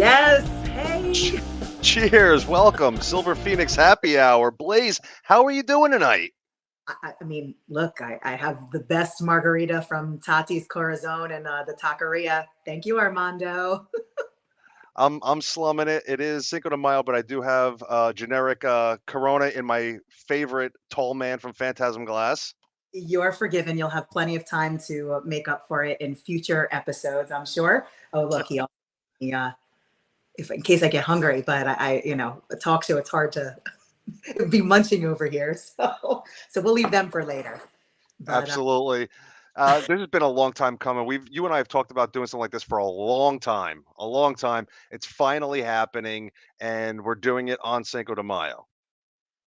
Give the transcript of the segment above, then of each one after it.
Yes. Ch- Hey. Cheers. Welcome. Silver Phoenix Happy Hour. Blaze, how are you doing tonight? I mean, look, I have the best margarita from Tati's Corazon and the Taqueria. Thank you, Armando. I'm slumming it. It is Cinco de Mayo, but I do have generic Corona in my favorite tall man from Phantasm Glass. You're forgiven. You'll have plenty of time to make up for it in future episodes, I'm sure. Oh, look, if in case I get hungry, but a talk show, it's hard to be munching over here. So we'll leave them for later. But Absolutely. This has been a long time coming. You and I have talked about doing something like this for a long time. A long time. It's finally happening, and we're doing it on Cinco de Mayo.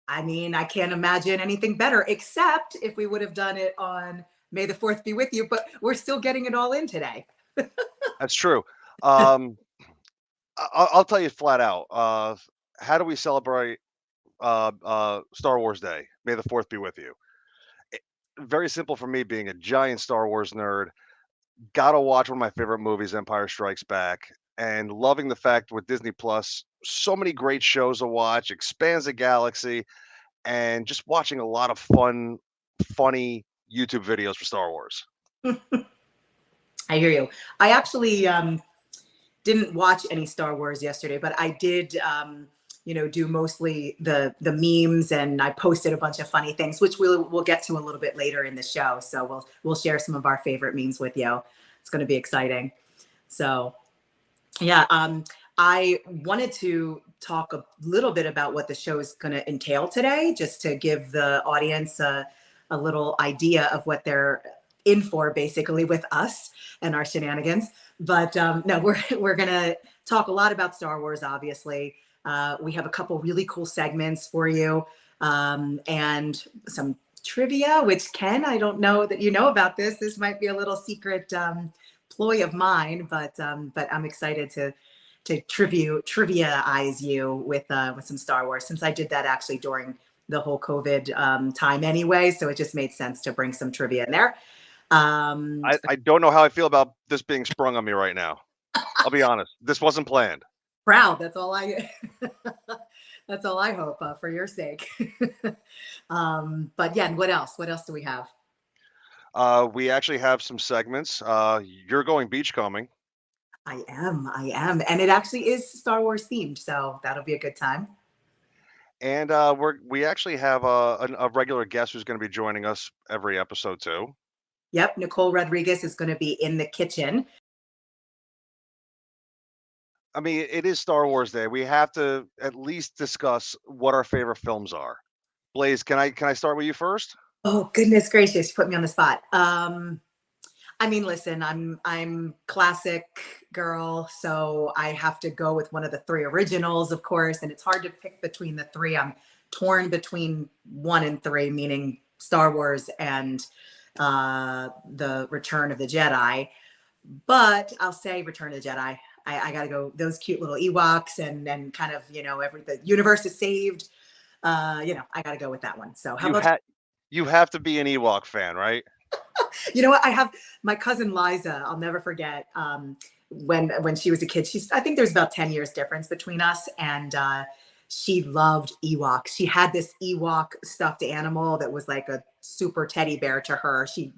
I mean, I can't imagine anything better, except if we would have done it on May the 4th be with you, but we're still getting it all in today. That's true. Um, I'll tell you flat out. How do we celebrate Star Wars Day? May the Fourth be with you. It, very simple for me, being a giant Star Wars nerd. Gotta watch one of my favorite movies, Empire Strikes Back, and loving the fact with Disney Plus, so many great shows to watch, expands the galaxy, and just watching a lot of funny YouTube videos for Star Wars. I hear you. I actually didn't watch any Star Wars yesterday, but I did, do mostly the memes, and I posted a bunch of funny things, which we'll get to a little bit later in the show. So we'll share some of our favorite memes with you. It's going to be exciting. So yeah, I wanted to talk a little bit about what the show is going to entail today, just to give the audience a little idea of what they're in for, basically, with us and our shenanigans. But no, we're going to talk a lot about Star Wars. Obviously, we have a couple really cool segments for you, and some trivia. Which, Ken, I don't know that you know about this. This might be a little secret. Ploy of mine, but I'm excited to triviaize you with some Star Wars, since I did that actually during the whole COVID time anyway. So it just made sense to bring some trivia in there. Um, I don't know how I feel about this being sprung on me right now. I'll be honest. This wasn't planned. Proud. That's all I. That's all I hope, for your sake. But yeah, what else? What else do we have? We actually have some segments. You're going beachcombing, I am, and it actually is Star Wars themed, so that'll be a good time. and we actually have a regular guest who's going to be joining us every episode too. Yep, Nicole Rodriguez is going to be in the kitchen. I mean, it is Star Wars Day. We have to at least discuss what our favorite films are. Blaze, can I start with you first? Oh, goodness gracious, you put me on the spot. I mean, listen, I'm classic girl, so I have to go with one of the three originals, of course, and it's hard to pick between the three. I'm torn between one and three, meaning Star Wars and the Return of the Jedi. But I'll say Return of the Jedi. I got to go those cute little Ewoks, and kind of, the universe is saved. I got to go with that one. So how You about had you have to be an Ewok fan, right? you know what? I have my cousin Liza. I'll never forget, when she was a kid. I think there's about 10 years difference between us, and she loved Ewoks. She had this Ewok stuffed animal that was like a super teddy bear to her. She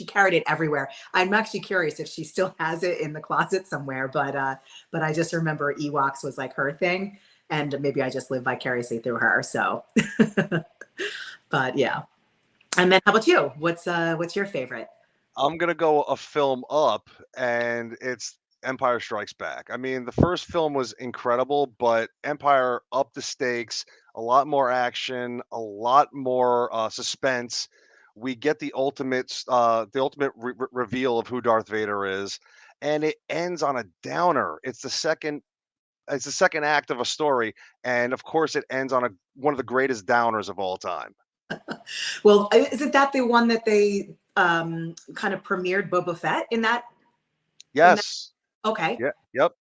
carried it everywhere. I'm actually curious if she still has it in the closet somewhere. But I just remember Ewoks was like her thing, and maybe I just live vicariously through her. So, but yeah. And then how about you? What's your favorite? I'm gonna go a film up, and it's Empire Strikes Back. I mean, the first film was incredible, but Empire upped the stakes, a lot more action, a lot more suspense. We get the ultimate reveal of who Darth Vader is, and it ends on a downer. It's the second act of a story, and of course, it ends on one of the greatest downers of all time. Well, isn't that the one that they kind of premiered Boba Fett in that? In that? Yes. Okay, Yeah. Yep.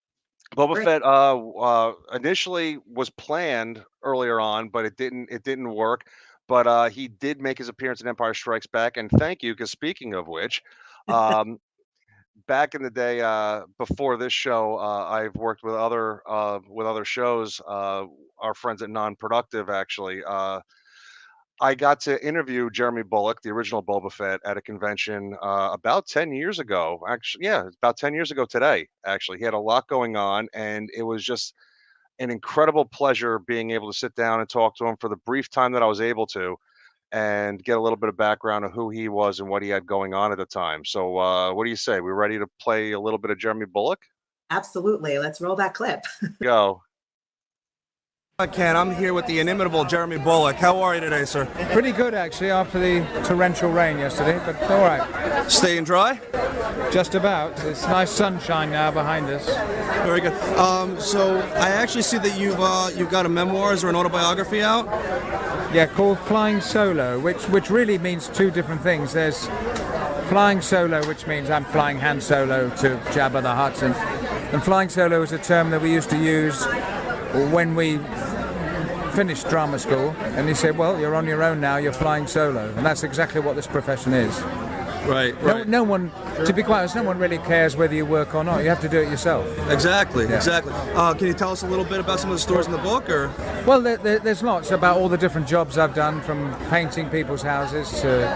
Boba great. Fett initially was planned earlier on, but it didn't work. But he did make his appearance in Empire Strikes Back, and thank you, because speaking of which, um, back in the day, before this show, I've worked with other shows. Our friends at Non-Productive, actually. I got to interview Jeremy Bullock, the original Boba Fett, at a convention about 10 years ago. Actually, yeah, it's about 10 years ago today. Actually, he had a lot going on, and it was just an incredible pleasure being able to sit down and talk to him for the brief time that I was able to, and get a little bit of background of who he was and what he had going on at the time. So, what do you say? We ready to play a little bit of Jeremy Bullock? Absolutely. Let's roll that clip. Go. Ken, I'm here with the inimitable Jeremy Bullock. How are you today, sir? Pretty good, actually, after the torrential rain yesterday, but all right. Staying dry? Just about. It's nice sunshine now behind us. Very good. So I actually see that you've got a memoirs or an autobiography out. Yeah, called Flying Solo, which really means two different things. There's Flying Solo, which means I'm flying Han Solo to Jabba the Hutt, and Flying Solo is a term that we used to use when we finished drama school, and he said, well, you're on your own now, you're flying solo, and that's exactly what this profession is. Right. No one, to be quite honest, no one really cares whether you work or not. You have to do it yourself. Exactly, Yeah. exactly. Can you tell us a little bit about some of the stories in the book, or? Well, there's lots about all the different jobs I've done, from painting people's houses to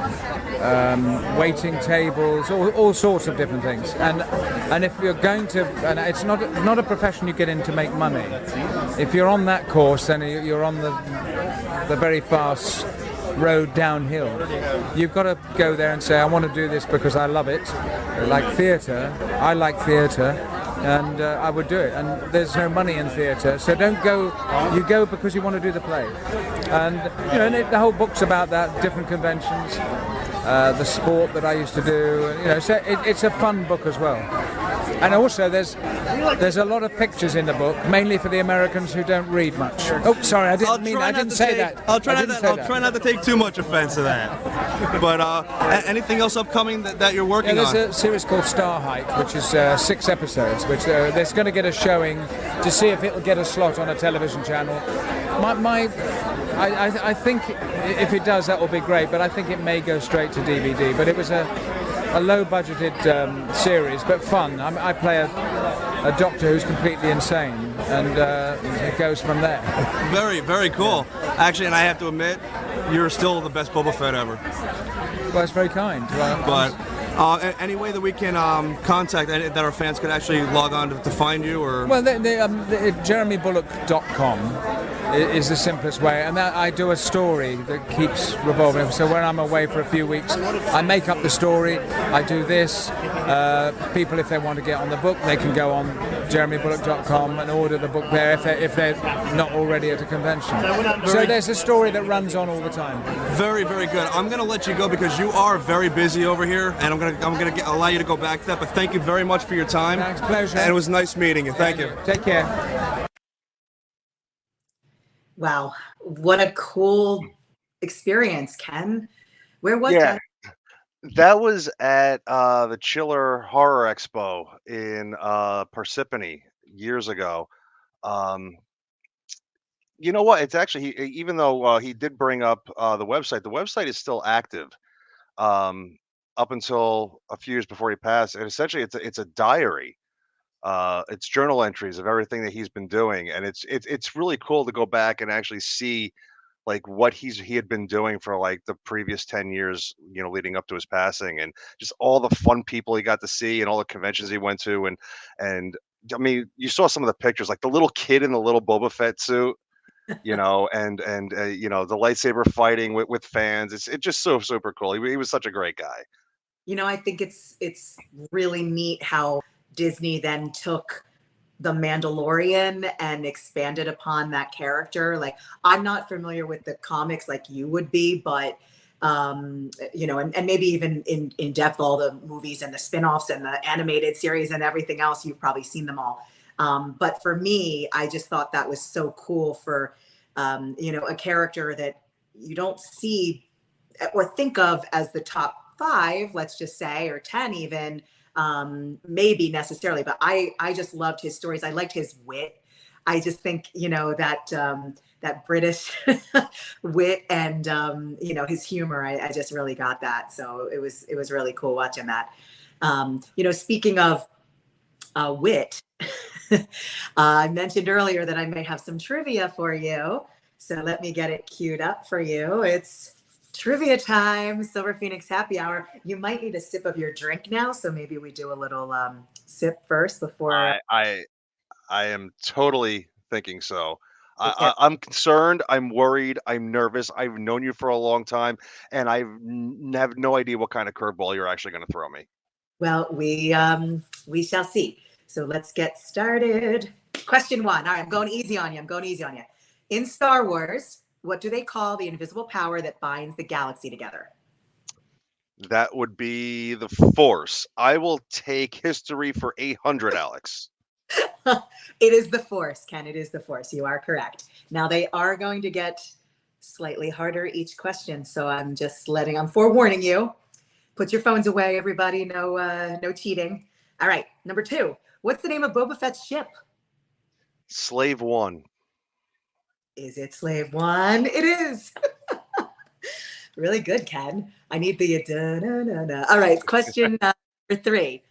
waiting tables, all sorts of different things. And if you're going to, and it's not a profession you get in to make money. If you're on that course, then you're on the very fast road downhill. You've got to go there and say, I want to do this because I love it. Like theatre, I like theatre, and I would do it. And there's no money in theatre, so don't go. You go because you want to do the play. And and the whole book's about that, different conventions, the sport that I used to do. So it's a fun book as well. And also, there's a lot of pictures in the book, mainly for the Americans who don't read much. Oh, sorry, I didn't say that. I'll try not to take too much offense to that. But anything else upcoming that you're working on? There's a series called Star Height, which is 6 episodes, which there's going to get a showing to see if it'll get a slot on a television channel. I think if it does, that will be great, but I think it may go straight to DVD. But it was a low-budgeted series, but fun. I play a doctor who's completely insane, and it goes from there. Very, very cool. Actually, and I have to admit, you're still the best Boba Fett ever. Well, it's very kind. But any way that we can contact, that our fans could actually log on to find you, or? Well, JeremyBullock.com is the simplest way, and that I do a story that keeps revolving. So when I'm away for a few weeks, I make up the story. I do this. People, if they want to get on the book, they can go on JeremyBullock.com and order the book there if they're not already at a convention. So there's a story that runs on all the time. Very, very good. I'm going to let you go because you are very busy over here, and I'm going to allow you to go back to that. But thank you very much for your time. Thanks, pleasure. And it was nice meeting you. Thank you. Take care. Wow, what a cool experience, Ken. Where was that? That was at the Chiller Horror Expo in Parsippany years ago. You know what? It's actually, even though he did bring up the website is still active up until a few years before he passed. And essentially, it's a diary. It's journal entries of everything that he's been doing, and it's really cool to go back and actually see like what he had been doing for like the previous 10 years, leading up to his passing, and just all the fun people he got to see and all the conventions he went to, and I mean, you saw some of the pictures, like the little kid in the little Boba Fett suit, and the lightsaber fighting with fans. It's just so super cool. He was such a great guy. I think it's really neat how Disney then took the Mandalorian and expanded upon that character. Like, I'm not familiar with the comics like you would be, but and maybe even in depth all the movies and the spin-offs and the animated series and everything else. You've probably seen them all. But for me, I just thought that was so cool for a character that you don't see or think of as the top 5, let's just say, or 10 even, maybe necessarily, but I just loved his stories. I liked his wit. I just think, that British wit and, his humor, I just really got that. So it was really cool watching that. Speaking of wit, I mentioned earlier that I may have some trivia for you. So let me get it queued up for you. It's trivia time, Silver Phoenix Happy Hour. You might need a sip of your drink now, so maybe we do a little sip first before. I am totally thinking so. Okay. I'm concerned. I'm worried. I'm nervous. I've known you for a long time, and have no idea what kind of curveball you're actually going to throw me. Well, we shall see. So let's get started. Question one. All right, I'm going easy on you. In Star Wars, what do they call the invisible power that binds the galaxy together? That would be the Force. I will take history for 800, Alex. It is the Force, Ken. It is the Force. You are correct. Now they are going to get slightly harder each question, so I'm forewarning you. Put your phones away, everybody. No cheating. All right, number two. What's the name of Boba Fett's ship? Slave One. Is it Slave One? It is. Really good, Ken. I need the da-na-na-na. All right, question number three.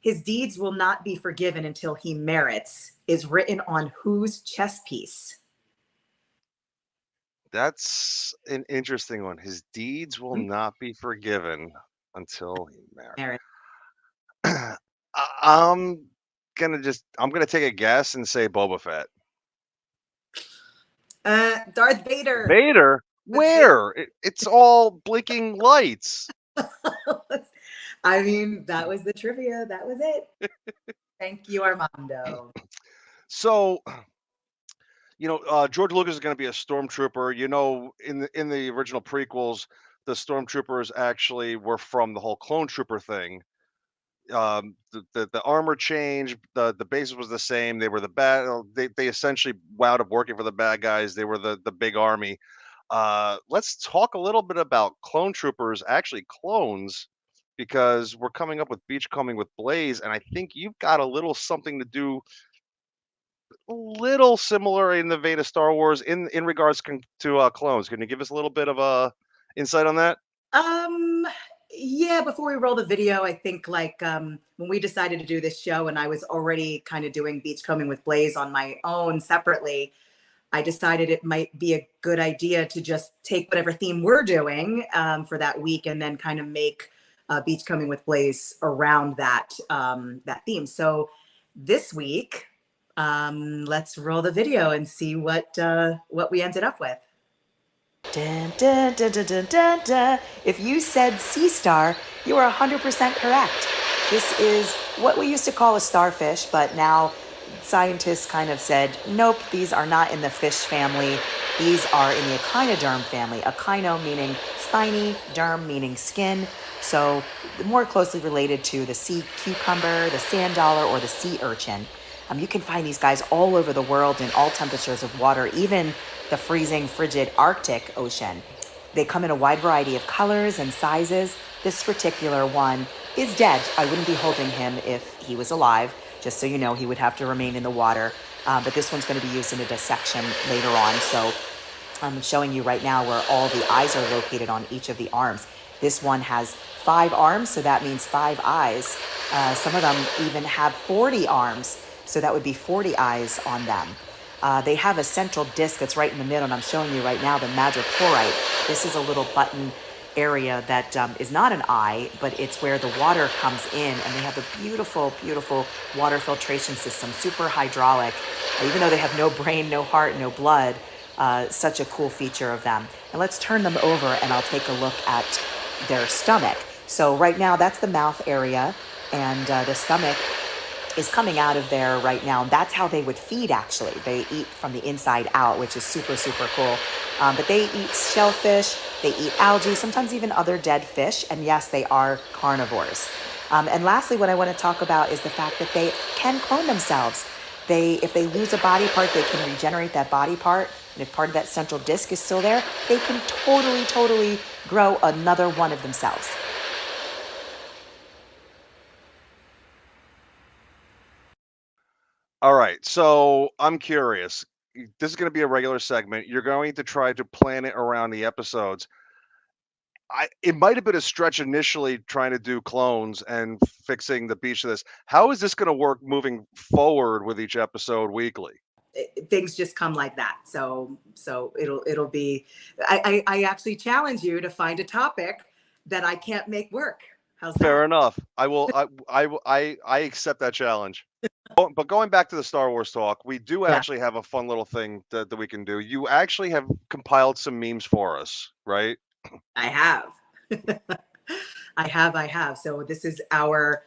His deeds will not be forgiven until he merits is written on whose chess piece? That's an interesting one. His deeds will not be forgiven until he marries. Merit. I'm gonna take a guess and say Boba Fett. Darth Vader. Vader? Where? It's all blinking lights. I mean, that was the trivia. That was it. Thank you, Armando. So, George Lucas is going to be a stormtrooper. In the original prequels, the stormtroopers actually were from the whole clone trooper thing. The armor changed, the basis was the same. They were the bad. They essentially wound up working for the bad guys. They were the big army. Let's talk a little bit about clone troopers, actually clones, because we're coming up with Beachcombing with Blaze, and I think you've got a little something to do, a little similar in the vein of Star Wars in regards to clones. Can you give us a little bit of insight on that? Yeah, before we roll the video, I think when we decided to do this show and I was already kind of doing Beachcombing with Blaze on my own separately, I decided it might be a good idea to just take whatever theme we're doing for that week and then kind of make Beachcombing with Blaze around that theme. So this week, let's roll the video and see what we ended up with. Dun, dun, dun, dun, dun, dun, dun. If you said sea star, you are 100% correct. This is what we used to call a starfish, but now scientists kind of said, nope, these are not in the fish family. These are in the echinoderm family. Echino meaning spiny, derm meaning skin. So more closely related to the sea cucumber, the sand dollar, or the sea urchin. You can find these guys all over the world in all temperatures of water, even the freezing, frigid Arctic Ocean. They come in a wide variety of colors and sizes. This particular one is dead. I wouldn't be holding him if he was alive. Just so you know, he would have to remain in the water. But this one's going to be used in a dissection later on. So I'm showing you right now where all the eyes are located on each of the arms. This one has 5 arms, so that means 5 eyes. Some of them even have 40 arms. So that would be 40 eyes on them. They have a central disc that's right in the middle, and I'm showing you right now the madreporite. This is a little button area that is not an eye, but it's where the water comes in, and they have a beautiful, beautiful water filtration system, super hydraulic. Even though they have no brain, no heart, no blood, such a cool feature of them. And let's turn them over, and I'll take a look at their stomach. So right now, that's the mouth area, and the stomach is coming out of there right now. And that's how they would feed, actually. They eat from the inside out, which is super, super cool. But they eat shellfish, they eat algae, sometimes even other dead fish. And yes, they are carnivores. And lastly, what I want to talk about is the fact that they can clone themselves. If they lose a body part, they can regenerate that body part. And if part of that central disc is still there, they can totally grow another one of themselves. All right, so I'm curious. This is going to be a regular segment. You're going to try to plan it around the episodes. it might have been a stretch initially trying to do clones and fixing the beach of this. How is this going to work moving forward with each episode weekly? Things just come like that. So it'll be. I actually challenge you to find a topic that I can't make work. How's that? Fair enough. I will. I accept that challenge. But going back to the Star Wars talk, we do Yeah. actually have a fun little thing that we can do. You actually have compiled some memes for us, right? I have. I have. So this is our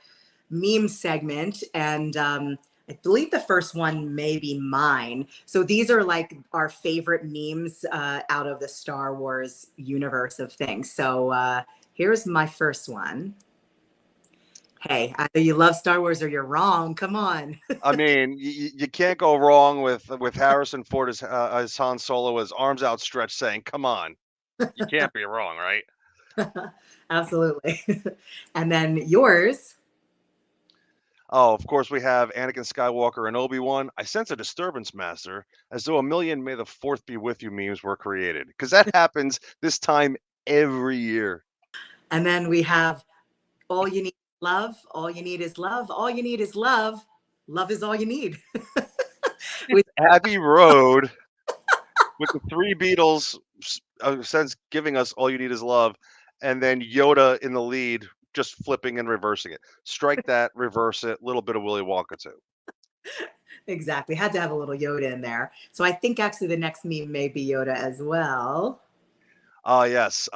meme segment, and I believe the first one may be mine. So these are like our favorite memes out of the Star Wars universe of things. So here's my first one. Hey, either you love Star Wars or you're wrong. Come on. I mean, you can't go wrong with Harrison Ford as Han Solo, his arms outstretched, saying, "Come on." You can't be wrong, right? Absolutely. And then yours. Oh, of course, we have Anakin Skywalker and Obi-Wan. I sense a disturbance, Master, as though a million "May the Fourth be with you" memes were created. Because that happens this time every year. And then we have all you need is love. All you need is love. All you need is love. Love is all you need. Abbey Road with the three Beatles sense giving us "All you need is love," and then Yoda in the lead, just flipping and reversing it. Strike that, reverse it. Little bit of Willy Wonka too. Exactly. Had to have a little Yoda in there. So I think actually the next meme may be Yoda as well. Yes.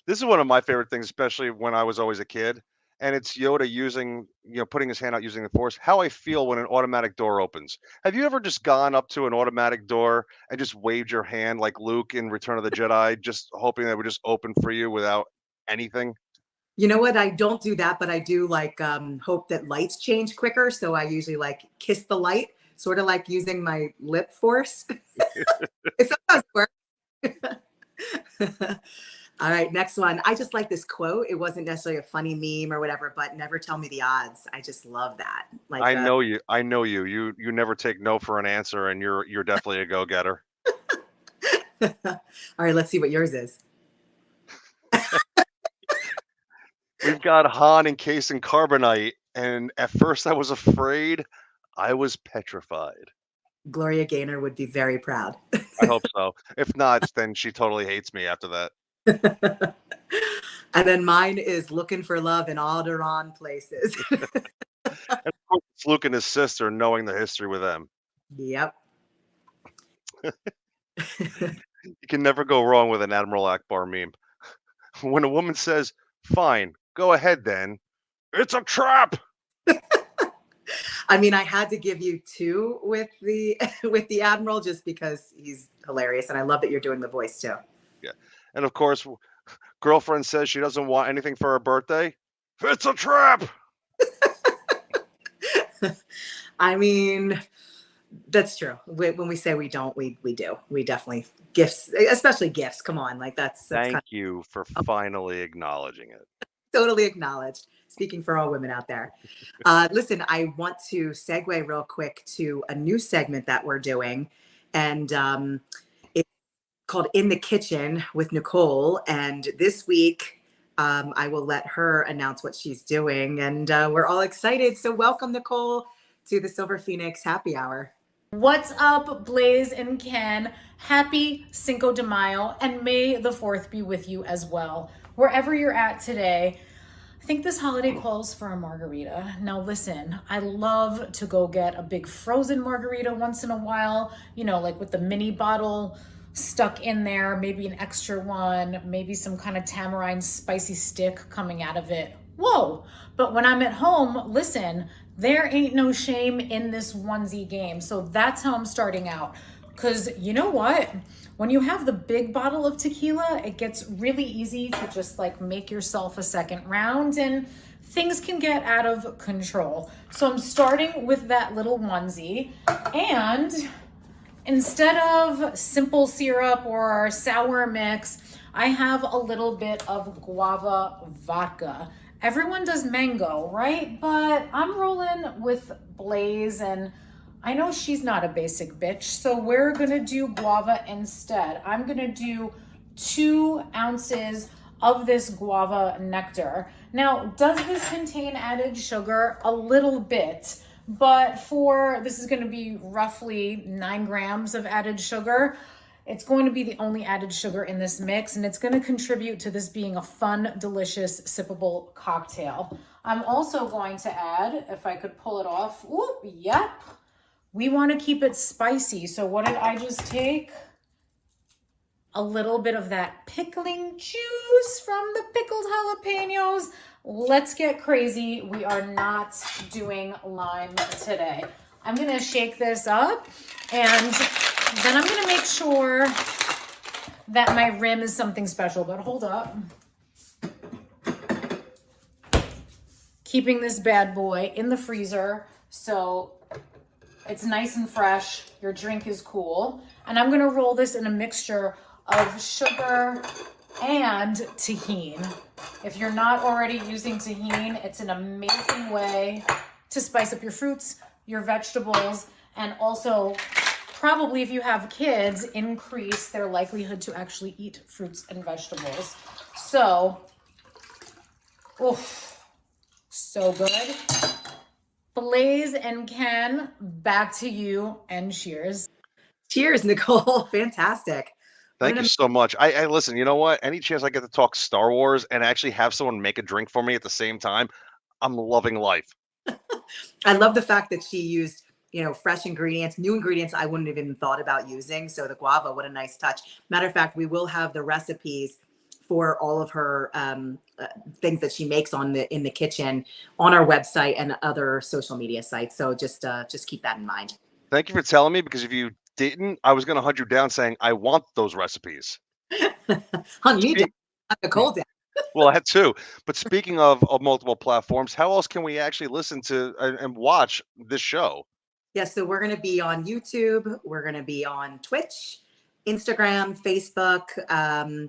This is one of my favorite things, especially when I was always a kid. And it's Yoda using, putting his hand out using the Force. How I feel when an automatic door opens. Have you ever just gone up to an automatic door and just waved your hand like Luke in Return of the Jedi, just hoping that it would just open for you without anything? You know what? I don't do that, but I do like hope that lights change quicker. So I usually like kiss the light, sort of like using my lip force. It sometimes works. All right, next one. I just like this quote. It wasn't necessarily a funny meme or whatever, but never tell me the odds. I just love that. Like I know you. I know you. You never take no for an answer, and you're definitely a go-getter. All right, let's see what yours is. We've got Han encased in carbonite, and at first I was afraid. I was petrified. Gloria Gaynor would be very proud. I hope so. If not, then she totally hates me after that. And then mine is looking for love in all the wrong places. And of course, it's Luke and his sister, knowing the history with them. Yep. You can never go wrong with an Admiral Akbar meme. When a woman says, "Fine, go ahead then," it's a trap. I mean, I had to give you two with the Admiral just because he's hilarious, and I love that you're doing the voice too. Yeah, and of course, girlfriend says she doesn't want anything for her birthday. It's a trap. I mean, that's true. When we say we don't, we do. We definitely gifts, especially gifts. Come on, like that's Thank you for finally acknowledging it. Totally acknowledged. Speaking for all women out there. Listen, I want to segue real quick to a new segment that we're doing. And it's called In the Kitchen with Nicole. And this week, I will let her announce what she's doing. And we're all excited. So welcome, Nicole, to the Silver Phoenix Happy Hour. What's up, Blaze and Ken? Happy Cinco de Mayo, and may the 4th be with you as well. Wherever you're at today, I think this holiday calls for a margarita. Now listen, I love to go get a big frozen margarita once in a while, like with the mini bottle stuck in there, maybe an extra one, maybe some kind of tamarind spicy stick coming out of it. Whoa, but when I'm at home, listen, there ain't no shame in this onesie game. So that's how I'm starting out. Because you know what? When you have the big bottle of tequila, it gets really easy to just like make yourself a second round and things can get out of control. So I'm starting with that little onesie, and instead of simple syrup or sour mix, I have a little bit of guava vodka. Everyone does mango, right? But I'm rolling with Blaze, and I know she's not a basic bitch, so we're gonna do guava instead. I'm gonna do 2 ounces of this guava nectar. Now, does this contain added sugar? A little bit, but this is going to be roughly 9 grams of added sugar. It's going to be the only added sugar in this mix, and it's going to contribute to this being a fun, delicious, sippable cocktail. I'm also going to add, if I could pull it off, yep. We want to keep it spicy. So what did I just take? A little bit of that pickling juice from the pickled jalapenos. Let's get crazy. We are not doing lime today. I'm gonna shake this up, and then I'm gonna make sure that my rim is something special, but hold up. Keeping this bad boy in the freezer so it's nice and fresh. Your drink is cool. And I'm gonna roll this in a mixture of sugar and tahini. If you're not already using tahini, it's an amazing way to spice up your fruits, your vegetables, and also probably if you have kids, increase their likelihood to actually eat fruits and vegetables. So, so good. Blaze and Ken, back to you, and cheers. Cheers, Nicole. Fantastic. Thank you so much. I listen, you know what? Any chance I get to talk Star Wars and actually have someone make a drink for me at the same time, I'm loving life. I love the fact that she used, fresh ingredients, new ingredients I wouldn't have even thought about using. So the guava, what a nice touch. Matter of fact, we will have the recipes for all of her things that she makes in the kitchen on our website and other social media sites. So just keep that in mind. Thank you for telling me, because if you didn't, I was going to hunt you down saying I want those recipes. Hunt me down, Nicole down. Well, that too. But speaking of multiple platforms, how else can we actually listen to and watch this show? Yes, so we're going to be on YouTube. We're going to be on Twitch, Instagram, Facebook.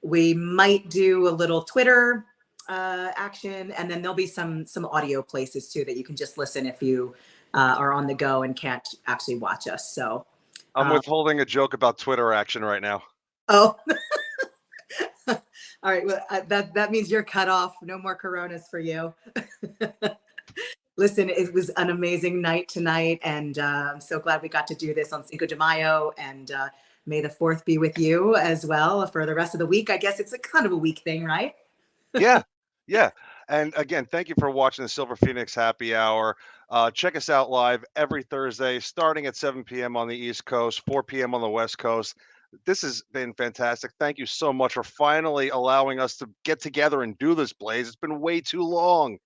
We might do a little Twitter action, and then there'll be some audio places too that you can just listen if you are on the go and can't actually watch us. So I'm withholding a joke about Twitter action right now. Oh, all right. Well, that means you're cut off. No more Coronas for you. Listen, it was an amazing night tonight, and I'm so glad we got to do this on Cinco de Mayo, and may the 4th be with you as well for the rest of the week. I guess it's kind of a week thing, right? Yeah. And again, thank you for watching the Silver Phoenix Happy Hour. Check us out live every Thursday, starting at 7 p.m. on the East Coast, 4 p.m. on the West Coast. This has been fantastic. Thank you so much for finally allowing us to get together and do this, Blaze. It's been way too long.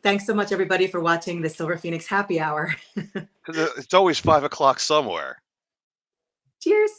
Thanks so much, everybody, for watching the Silver Phoenix Happy Hour. Because it's always 5 o'clock somewhere. Cheers.